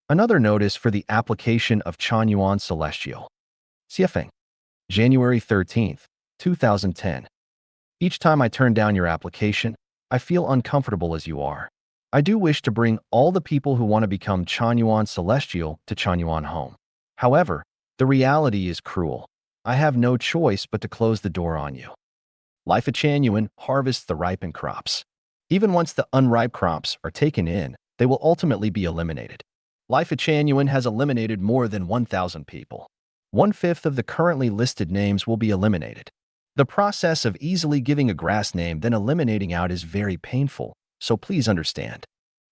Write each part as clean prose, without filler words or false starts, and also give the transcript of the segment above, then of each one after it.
Another notice for the application of Chanyuan Celestial. CFing. January 13th, 2010. Each time I turn down your application, I feel uncomfortable as you are. I do wish to bring all the people who want to become Chanyuan Celestial to Chanyuan home. However, the reality is cruel. I have no choice but to close the door on you. Lifechanyuan harvests the ripened crops. Even once the unripe crops are taken in, they will ultimately be eliminated. Lifechanyuan has eliminated more than 1,000 people. 1/5 of the currently listed names will be eliminated. The process of easily giving a grass name then eliminating out is very painful, so please understand.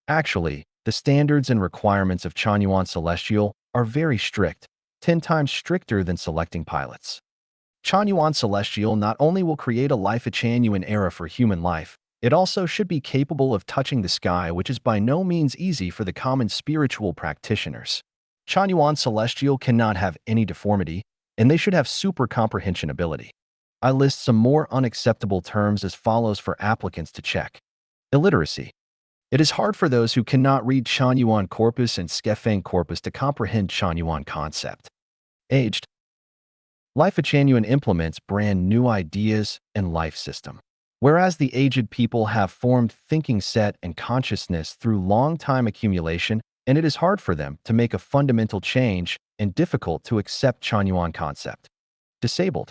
Actually, the standards and requirements of Chanyuan Celestial are very strict, 10 times stricter than selecting pilots. Chanyuan Celestial not only will create a Lifechanyuan era for human life, it also should be capable of touching the sky, which is by no means easy for the common spiritual practitioners. Chanyuan Celestial cannot have any deformity, and they should have super comprehension ability. I list some more unacceptable terms as follows for applicants to check. Illiteracy. It is hard for those who cannot read Chanyuan corpus and Skefeng corpus to comprehend Chanyuan concept. Aged. Lifechanyuan implements brand new ideas and life system. Whereas the aged people have formed thinking set and consciousness through long time accumulation, and it is hard for them to make a fundamental change and difficult to accept Chanyuan concept. Disabled.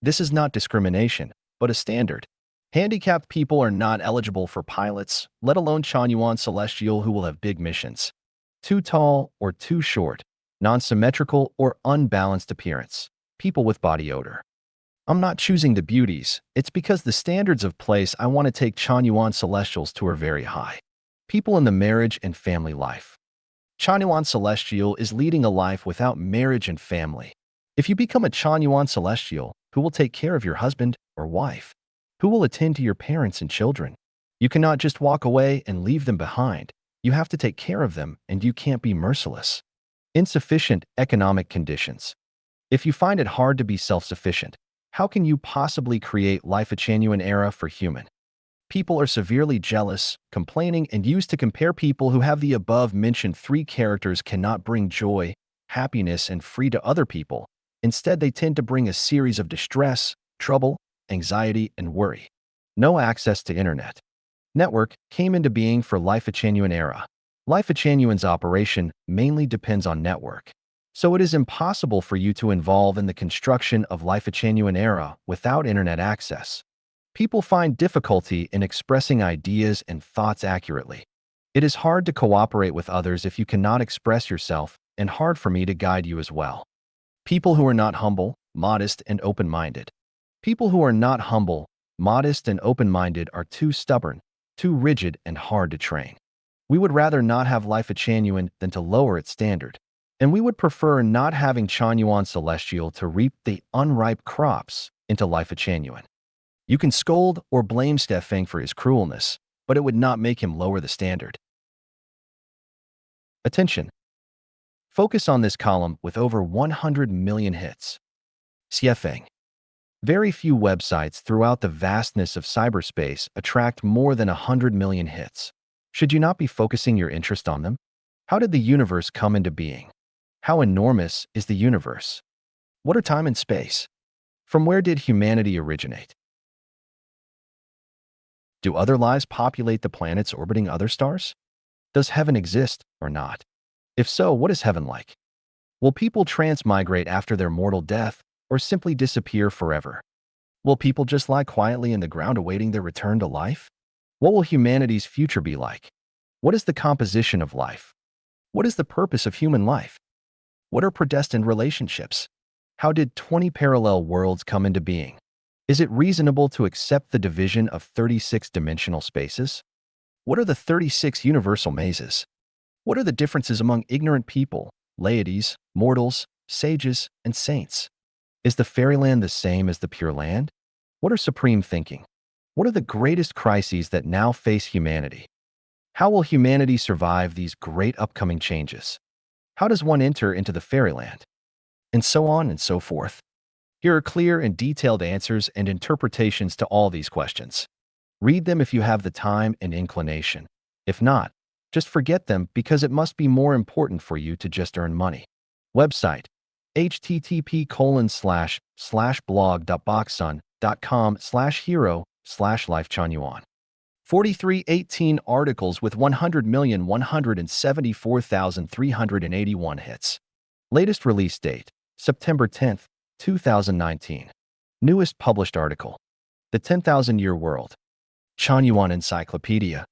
This is not discrimination, but a standard. Handicapped people are not eligible for pilots, let alone Chanyuan Celestial who will have big missions. Too tall or too short, non-symmetrical or unbalanced appearance, people with body odor. I'm not choosing the beauties, it's because the standards of place I want to take Chanyuan Celestials to are very high. People in the marriage and family life. Chanyuan Celestial is leading a life without marriage and family. If you become a Chanyuan Celestial, who will take care of your husband or wife? Who will attend to your parents and children? You cannot just walk away and leave them behind. You have to take care of them, and you can't be merciless. Insufficient economic conditions. If you find it hard to be self-sufficient, how can you possibly create Lifechanyuan era for human? People are severely jealous, complaining, and used to compare people who have the above-mentioned 3 characters cannot bring joy, happiness, and free to other people. Instead, they tend to bring a series of distress, trouble, anxiety, and worry. No access to internet. Network came into being for Lifechanyuan era. Lifechanyuan's operation mainly depends on network. So it is impossible for you to involve in the construction of Lifechanyuan era without internet access. People find difficulty in expressing ideas and thoughts accurately. It is hard to cooperate with others if you cannot express yourself, and hard for me to guide you as well. People who are not humble, modest, and open-minded. People who are not humble, modest, and open-minded are too stubborn, too rigid, and hard to train. We would rather not have Lifechanyuan than to lower its standard. And we would prefer not having Chanyuan Celestial to reap the unripe crops into Lifechanyuan. You can scold or blame Skefeng for his cruelness, but it would not make him lower the standard. Attention. Focus on this column with over 100 million hits. Skefeng. Very few websites throughout the vastness of cyberspace attract more than 100 million hits. Should you not be focusing your interest on them? How did the universe come into being? How enormous is the universe? What are time and space? From where did humanity originate? Do other lives populate the planets orbiting other stars? Does heaven exist or not? If so, what is heaven like? Will people transmigrate after their mortal death or simply disappear forever? Will people just lie quietly in the ground awaiting their return to life? What will humanity's future be like? What is the composition of life? What is the purpose of human life? What are predestined relationships? How did 20 parallel worlds come into being? Is it reasonable to accept the division of 36-dimensional spaces? What are the 36 universal mazes? What are the differences among ignorant people, laities, mortals, sages, and saints? Is the fairyland the same as the pure land? What are supreme thinking? What are the greatest crises that now face humanity? How will humanity survive these great upcoming changes? How does one enter into the fairyland? And so on and so forth. Here are clear and detailed answers and interpretations to all these questions. Read them if you have the time and inclination. If not, Just forget them because it must be more important for you to just earn money. Website: http://blog.boxsun.com/hero/Lifechanyuan. 4318 articles with 100,174,381 hits. Latest release date: September 10th, 2019. Newest published article: The 10,000 Year World. Chanyuan Encyclopedia.